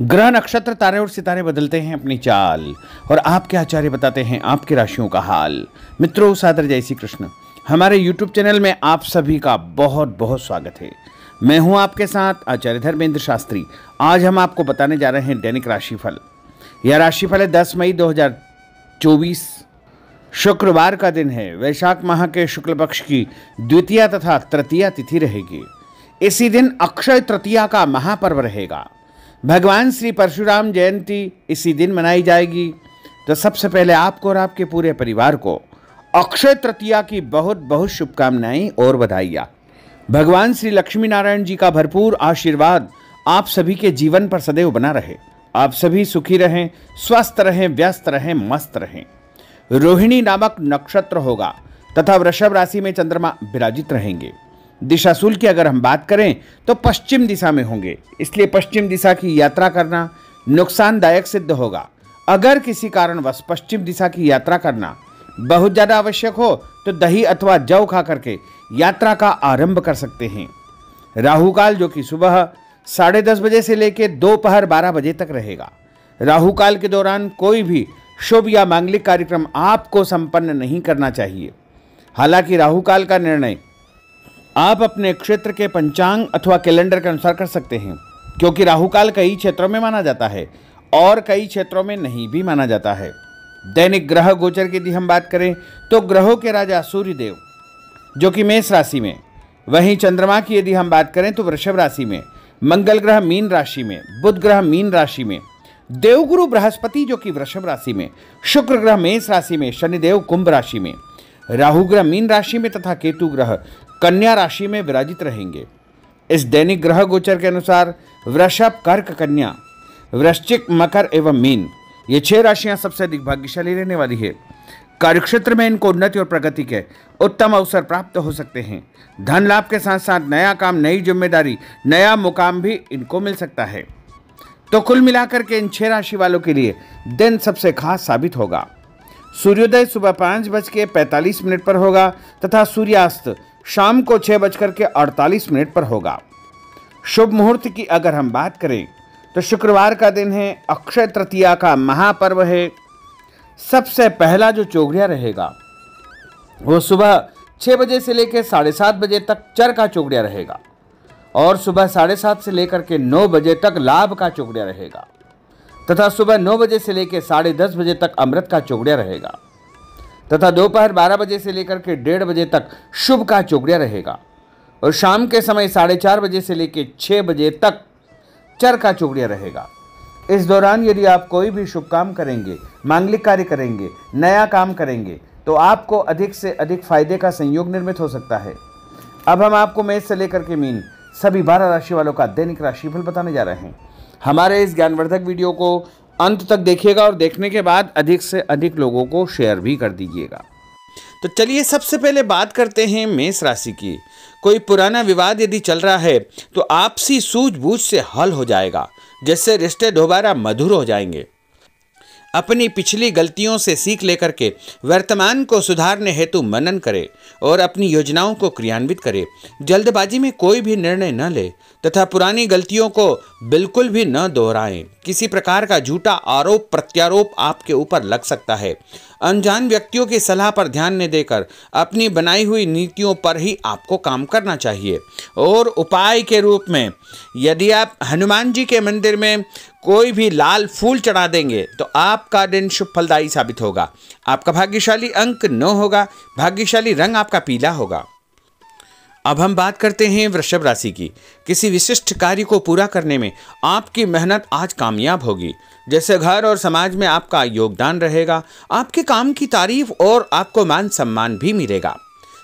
ग्रह नक्षत्र तारे और सितारे बदलते हैं अपनी चाल और आपके आचार्य बताते हैं आपकी राशियों का हाल। मित्रों, सादर जय श्री कृष्ण। हमारे YouTube चैनल में आप सभी का बहुत बहुत स्वागत है। मैं हूं आपके साथ आचार्य धर्मेंद्र शास्त्री। आज हम आपको बताने जा रहे हैं दैनिक राशिफल। यह राशिफल है 10 मई 2024, शुक्रवार का दिन है। वैशाख माह के शुक्ल पक्ष की द्वितीया तथा तृतीया तिथि रहेगी। इसी दिन अक्षय तृतीया का महापर्व रहेगा। भगवान श्री परशुराम जयंती इसी दिन मनाई जाएगी। तो सबसे पहले आपको और आपके पूरे परिवार को अक्षय तृतीया की बहुत बहुत शुभकामनाएं और बधाइयाँ। भगवान श्री लक्ष्मी नारायण जी का भरपूर आशीर्वाद आप सभी के जीवन पर सदैव बना रहे। आप सभी सुखी रहें, स्वस्थ रहें, व्यस्त रहें, मस्त रहें। रोहिणी नामक नक्षत्र होगा तथा वृषभ राशि में चंद्रमा विराजित रहेंगे। दिशाशूल की अगर हम बात करें तो पश्चिम दिशा में होंगे, इसलिए पश्चिम दिशा की यात्रा करना नुकसानदायक सिद्ध होगा। अगर किसी कारणवश पश्चिम दिशा की यात्रा करना बहुत ज़्यादा आवश्यक हो तो दही अथवा जौ खा करके यात्रा का आरंभ कर सकते हैं। राहु काल जो कि सुबह 10:30 बजे से लेकर दोपहर 12 बजे तक रहेगा। राहु काल के दौरान कोई भी शुभ या मांगलिक कार्यक्रम आपको संपन्न नहीं करना चाहिए। हालांकि राहु काल का निर्णय आप अपने क्षेत्र के पंचांग अथवा कैलेंडर के अनुसार कर सकते हैं, क्योंकि राहु काल कई क्षेत्रों में माना जाता है और कई क्षेत्रों में नहीं भी माना जाता है। दैनिक ग्रह गोचर की यदि हम बात करें तो ग्रहों के राजा सूर्य देव जो कि मेष राशि में, वहीं चंद्रमा की यदि हम बात करें तो वृषभ राशि में, मंगल ग्रह मीन राशि में, बुध ग्रह मीन राशि में, देवगुरु बृहस्पति जो कि वृषभ राशि में, शुक्र ग्रह मेष राशि में, शनिदेव कुंभ राशि में, राहु ग्रह मीन राशि में तथा केतु ग्रह कन्या राशि में विराजित रहेंगे। इस दैनिक ग्रह गोचर के अनुसार वृषभ, कर्क, कन्या, वृश्चिक, मकर एवं मीन ये 6 राशियां सबसे अधिक भाग्यशाली रहने वाली है। कार्यक्षेत्र में इनको उन्नति और प्रगति के उत्तम अवसर प्राप्त हो सकते हैं। धन लाभ के साथ साथ नया काम, नई जिम्मेदारी, नया मुकाम भी इनको मिल सकता है। तो कुल मिलाकर के इन 6 राशि वालों के लिए दिन सबसे खास साबित होगा। सूर्योदय सुबह 5:45 पर होगा तथा सूर्यास्त शाम को 6:48 पर होगा। शुभ मुहूर्त की अगर हम बात करें तो शुक्रवार का दिन है, अक्षय तृतीया का महापर्व है। सबसे पहला जो चौघड़िया रहेगा वो सुबह 6 बजे से लेकर 7:30 बजे तक चर का चौघड़िया रहेगा और सुबह 7:30 से लेकर के 9 बजे तक लाभ का चौघड़िया रहेगा तथा सुबह 9 बजे से लेकर 10:30 बजे तक अमृत का चौघड़िया रहेगा तथा दोपहर 12 बजे से लेकर के 1:30 बजे तक शुभ का चौघड़िया रहेगा और शाम के समय 4:30 बजे से लेकर 6 बजे तक चर का चौघड़िया रहेगा। इस दौरान यदि आप कोई भी शुभ काम करेंगे, मांगलिक कार्य करेंगे, नया काम करेंगे तो आपको अधिक से अधिक फायदे का संयोग निर्मित हो सकता है। अब हम आपको मेष से लेकर के मीन सभी 12 राशि वालों का दैनिक राशिफल बताने जा रहे हैं। हमारे इस ज्ञानवर्धक वीडियो को अंत तक देखिएगा और देखने के बाद अधिक से अधिक लोगों को शेयर भी कर दीजिएगा। तो चलिए सबसे पहले बात करते हैं मेष राशि की। कोई पुराना विवाद यदि चल रहा है तो आपसी सूझबूझ से हल हो जाएगा, जिससे रिश्ते दोबारा मधुर हो जाएंगे। अपनी पिछली गलतियों से सीख लेकर के वर्तमान को सुधारने हेतु मनन करें और अपनी योजनाओं को क्रियान्वित करें। जल्दबाजी में कोई भी निर्णय न ले तथा पुरानी गलतियों को बिल्कुल भी न दोहराएं। किसी प्रकार का झूठा आरोप प्रत्यारोप आपके ऊपर लग सकता है। अनजान व्यक्तियों की सलाह पर ध्यान न देकर अपनी बनाई हुई नीतियों पर ही आपको काम करना चाहिए। और उपाय के रूप में यदि आप हनुमान जी के मंदिर में कोई भी लाल फूल चढ़ा देंगे तो आपका दिन शुभ फलदायी साबित होगा। आपका भाग्यशाली अंक 9 होगा। भाग्यशाली रंग आपका पीला होगा। अब हम बात करते हैं वृषभ राशि की। किसी विशिष्ट कार्य को पूरा करने में आपकी मेहनत आज कामयाब होगी। जैसे घर और समाज में आपका योगदान रहेगा, आपके काम की तारीफ और आपको मान सम्मान भी मिलेगा।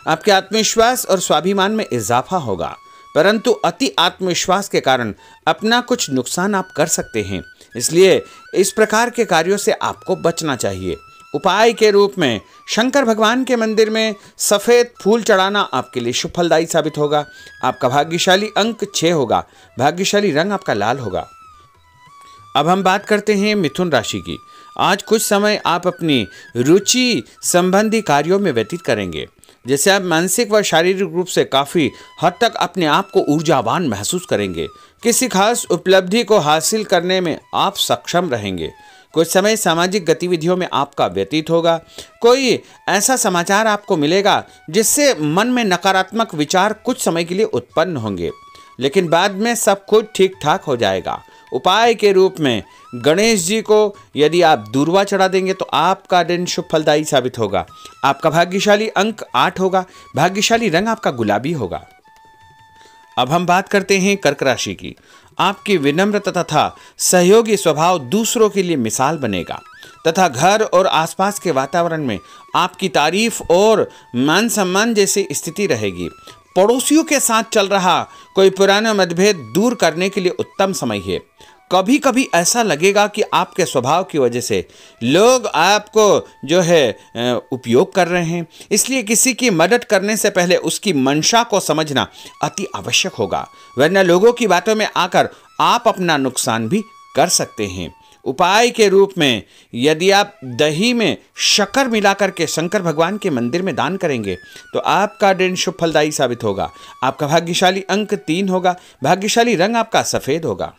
आपके आत्मविश्वास और स्वाभिमान में इजाफा होगा, परंतु अति आत्मविश्वास के कारण अपना कुछ नुकसान आप कर सकते हैं। इसलिए इस प्रकार के कार्यों से आपको बचना चाहिए। उपाय के रूप में शंकर भगवान के मंदिर में सफ़ेद फूल चढ़ाना आपके लिए शुभ फलदायी साबित होगा। आपका भाग्यशाली अंक 6 होगा। भाग्यशाली रंग आपका लाल होगा। अब हम बात करते हैं मिथुन राशि की। आज कुछ समय आप अपनी रुचि संबंधी कार्यों में व्यतीत करेंगे। जैसे आप मानसिक व शारीरिक रूप से काफ़ी हद तक अपने आप को ऊर्जावान महसूस करेंगे। किसी खास उपलब्धि को हासिल करने में आप सक्षम रहेंगे। कुछ समय सामाजिक गतिविधियों में आपका व्यतीत होगा। कोई ऐसा समाचार आपको मिलेगा जिससे मन में नकारात्मक विचार कुछ समय के लिए उत्पन्न होंगे, लेकिन बाद में सब कुछ ठीक ठाक हो जाएगा। उपाय के रूप में गणेश जी को यदि आप दूर्वा चढ़ा देंगे तो आपका दिन शुभ फलदायी साबित होगा। आपका भाग्यशाली अंक 8 होगा। भाग्यशाली रंग आपका गुलाबी होगा। अब हम बात करते हैं कर्क राशि की। आपकी विनम्रता तथा सहयोगी स्वभाव दूसरों के लिए मिसाल बनेगा तथा घर और आसपास के वातावरण में आपकी तारीफ और मान सम्मान जैसी स्थिति रहेगी। पड़ोसियों के साथ चल रहा कोई पुराना मतभेद दूर करने के लिए उत्तम समय है। कभी कभी ऐसा लगेगा कि आपके स्वभाव की वजह से लोग आपको जो है उपयोग कर रहे हैं, इसलिए किसी की मदद करने से पहले उसकी मंशा को समझना अति आवश्यक होगा, वरना लोगों की बातों में आकर आप अपना नुकसान भी कर सकते हैं। उपाय के रूप में यदि आप दही में शक्कर मिलाकर के शंकर भगवान के मंदिर में दान करेंगे तो आपका दिन शुभ फलदायी साबित होगा। आपका भाग्यशाली अंक 3 होगा। भाग्यशाली रंग आपका सफेद होगा।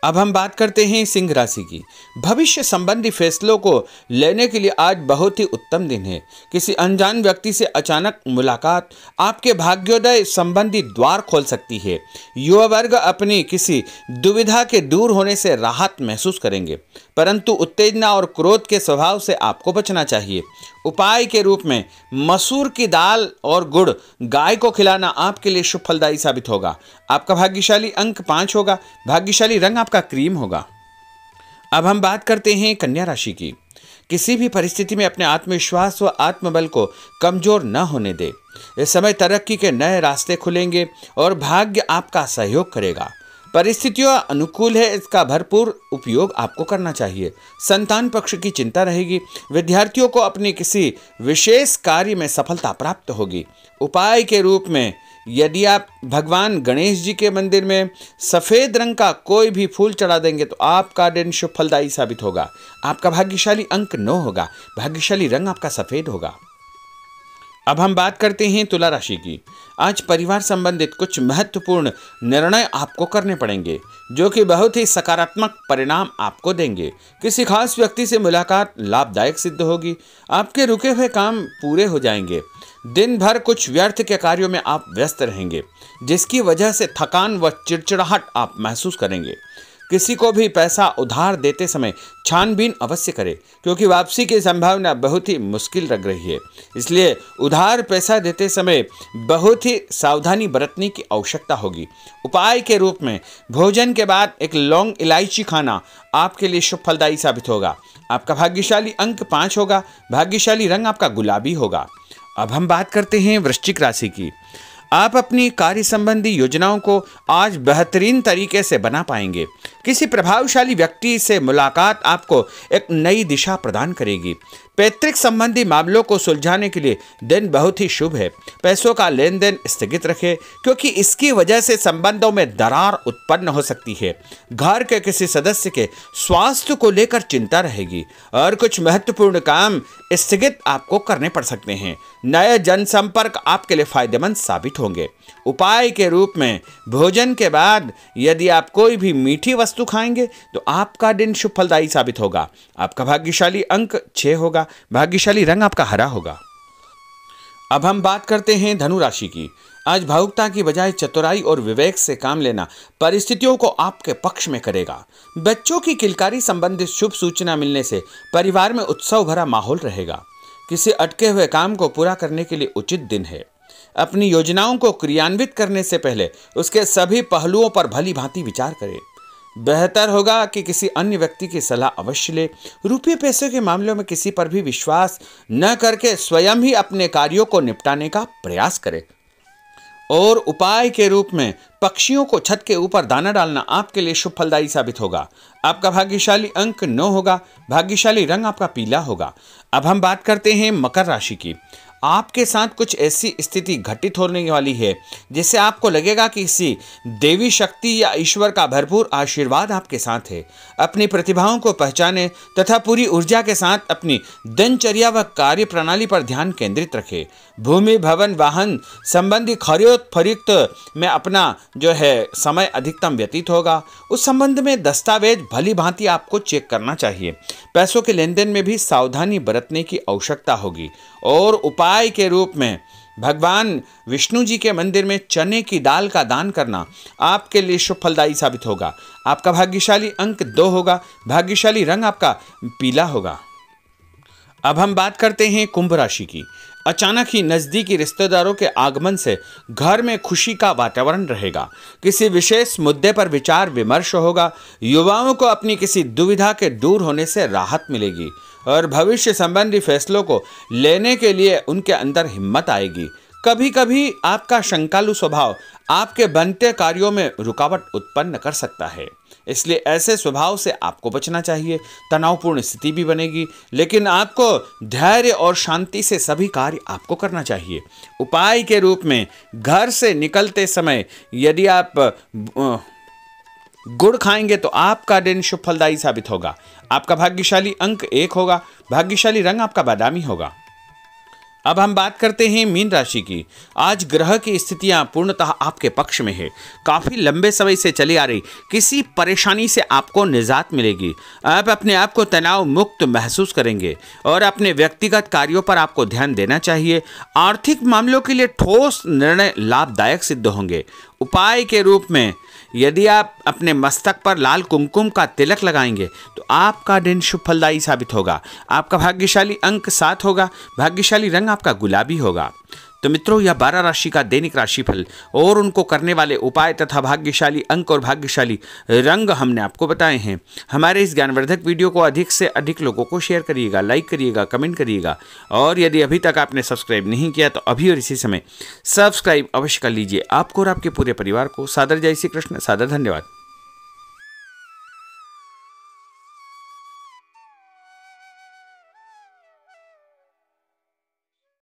अब हम बात करते हैं सिंह राशि की। भविष्य संबंधी फैसलों को लेने के लिए आज बहुत ही उत्तम दिन है। किसी अनजान व्यक्ति से अचानक मुलाकात आपके भाग्योदय संबंधी द्वार खोल सकती है। युवा वर्ग अपनी किसी दुविधा के दूर होने से राहत महसूस करेंगे, परंतु उत्तेजना और क्रोध के स्वभाव से आपको बचना चाहिए। उपाय के रूप में मसूर की दाल और गुड़ गाय को खिलाना आपके लिए शुभ फलदायी साबित होगा। आपका भाग्यशाली अंक 5 होगा। भाग्यशाली रंग आपका क्रीम होगा। अब हम बात करते हैं कन्या राशि की। किसी भी परिस्थिति में अपने आत्मविश्वास व आत्मबल को कमजोर न होने दे। इस समय तरक्की के नए रास्ते खुलेंगे और भाग्य आपका सहयोग करेगा। परिस्थितियां अनुकूल है, इसका भरपूर उपयोग आपको करना चाहिए। संतान पक्ष की चिंता रहेगी। विद्यार्थियों को अपनी किसी विशेष कार्य में सफलता प्राप्त होगी। उपाय के रूप में यदि आप भगवान गणेश जी के मंदिर में सफ़ेद रंग का कोई भी फूल चढ़ा देंगे तो आपका दिन शुभ फलदायी साबित होगा। आपका भाग्यशाली अंक 9 होगा। भाग्यशाली रंग आपका सफ़ेद होगा। अब हम बात करते हैं तुला राशि की। आज परिवार संबंधित कुछ महत्वपूर्ण निर्णय आपको करने पड़ेंगे जो कि बहुत ही सकारात्मक परिणाम आपको देंगे। किसी खास व्यक्ति से मुलाकात लाभदायक सिद्ध होगी। आपके रुके हुए काम पूरे हो जाएंगे। दिन भर कुछ व्यर्थ के कार्यों में आप व्यस्त रहेंगे, जिसकी वजह से थकान व चिड़चिड़ाहट आप महसूस करेंगे। किसी को भी पैसा उधार देते समय छानबीन अवश्य करें, क्योंकि वापसी की संभावना बहुत ही मुश्किल लग रही है। इसलिए उधार पैसा देते समय बहुत ही सावधानी बरतने की आवश्यकता होगी। उपाय के रूप में भोजन के बाद एक लौंग इलायची खाना आपके लिए शुभ फलदायी साबित होगा। आपका भाग्यशाली अंक 5 होगा। भाग्यशाली रंग आपका गुलाबी होगा। अब हम बात करते हैं वृश्चिक राशि की। आप अपनी कार्य संबंधी योजनाओं को आज बेहतरीन तरीके से बना पाएंगे। किसी प्रभावशाली व्यक्ति से मुलाकात आपको एक नई दिशा प्रदान करेगी। पैतृक संबंधी मामलों को सुलझाने के लिए दिन बहुत ही शुभ है। पैसों का लेन देन स्थगित रखें, क्योंकि इसकी वजह से संबंधों में दरार उत्पन्न हो सकती है। घर के किसी सदस्य के स्वास्थ्य को लेकर चिंता रहेगी और कुछ महत्वपूर्ण काम स्थगित आपको करने पड़ सकते हैं। नए जनसंपर्क आपके लिए फायदेमंद साबित होंगे। उपाय के रूप में भोजन के बाद यदि आप कोई भी मीठी वस्तु खाएंगे तो आपका दिन शुभ फलदायी साबित होगा। आपका भाग्यशाली अंक 6 होगा। भाग्यशाली रंग आपका हरा होगा। अब हम बात करते हैं धनु राशि की। आज भावुकता की बजाय चतुराई और विवेक से काम लेना परिस्थितियों को आपके पक्ष में करेगा। बच्चों की किलकारी संबंधित शुभ सूचना मिलने से परिवार में उत्सव भरा माहौल रहेगा। किसी अटके हुए काम को पूरा करने के लिए उचित दिन है। अपनी योजनाओं को क्रियान्वित करने से पहले उसके सभी पहलुओं पर भली भांति विचार करें। बेहतर होगा कि किसी अन्य व्यक्ति की सलाह अवश्य ले। रुपये पैसे के मामलों में किसी पर भी विश्वास न करके स्वयं ही अपने कार्यों को निपटाने का प्रयास करें। और उपाय के रूप में पक्षियों को छत के ऊपर दाना डालना आपके लिए शुभ फलदायी साबित होगा। आपका भाग्यशाली अंक 9 होगा। भाग्यशाली रंग आपका पीला होगा। अब हम बात करते हैं मकर राशि की। आपके साथ कुछ ऐसी स्थिति घटित होने वाली है जिससे आपको लगेगा कि किसी देवी शक्ति या ईश्वर का भरपूर आशीर्वाद आपके साथ है। अपनी प्रतिभाओं को पहचाने तथा पूरी ऊर्जा के साथ अपनी दिनचर्या व कार्य प्रणाली पर ध्यान केंद्रित रखें। भूमि, भवन, वाहन संबंधी खरीद फरोख्त में अपना जो है समय अधिकतम व्यतीत होगा। उस संबंध में दस्तावेज भली भांति आपको चेक करना चाहिए। पैसों के लेन देन में भी सावधानी बरतने की आवश्यकता होगी। और उपाय के रूप में भगवान विष्णु जी के मंदिर में चने की दाल का दान करना आपके लिए शुभ फलदायी साबित होगा। आपका भाग्यशाली अंक 2 होगा। भाग्यशाली रंग आपका पीला होगा। अब हम बात करते हैं कुंभ राशि की। अचानक ही नज़दीकी रिश्तेदारों के आगमन से घर में खुशी का वातावरण रहेगा। किसी विशेष मुद्दे पर विचार विमर्श होगा। युवाओं को अपनी किसी दुविधा के दूर होने से राहत मिलेगी और भविष्य संबंधी फैसलों को लेने के लिए उनके अंदर हिम्मत आएगी। कभी कभी आपका शंकालु स्वभाव आपके बनते कार्यों में रुकावट उत्पन्न कर सकता है, इसलिए ऐसे स्वभाव से आपको बचना चाहिए। तनावपूर्ण स्थिति भी बनेगी, लेकिन आपको धैर्य और शांति से सभी कार्य आपको करना चाहिए। उपाय के रूप में घर से निकलते समय यदि आप गुड़ खाएंगे तो आपका दिन शुभ फलदायी साबित होगा। आपका भाग्यशाली अंक 1 होगा। भाग्यशाली रंग आपका बादामी होगा। अब हम बात करते हैं मीन राशि की। आज ग्रह की स्थितियां पूर्णतः आपके पक्ष में है। काफी लंबे समय से चली आ रही किसी परेशानी से आपको निजात मिलेगी। आप अपने आप को तनाव मुक्त महसूस करेंगे और अपने व्यक्तिगत कार्यों पर आपको ध्यान देना चाहिए। आर्थिक मामलों के लिए ठोस निर्णय लाभदायक सिद्ध होंगे। उपाय के रूप में यदि आप अपने मस्तक पर लाल कुमकुम का तिलक लगाएंगे तो आपका दिन शुभ फलदायी साबित होगा। आपका भाग्यशाली अंक 7 होगा। भाग्यशाली रंग आपका गुलाबी होगा। तो मित्रों, यह 12 राशि का दैनिक राशिफल और उनको करने वाले उपाय तथा भाग्यशाली अंक और भाग्यशाली रंग हमने आपको बताए हैं। हमारे इस ज्ञानवर्धक वीडियो को अधिक से अधिक लोगों को शेयर करिएगा, लाइक करिएगा, कमेंट करिएगा और यदि अभी तक आपने सब्सक्राइब नहीं किया तो अभी और इसी समय सब्सक्राइब अवश्य कर लीजिए। आपको और आपके पूरे परिवार को सादर जय श्री कृष्ण, सादर धन्यवाद।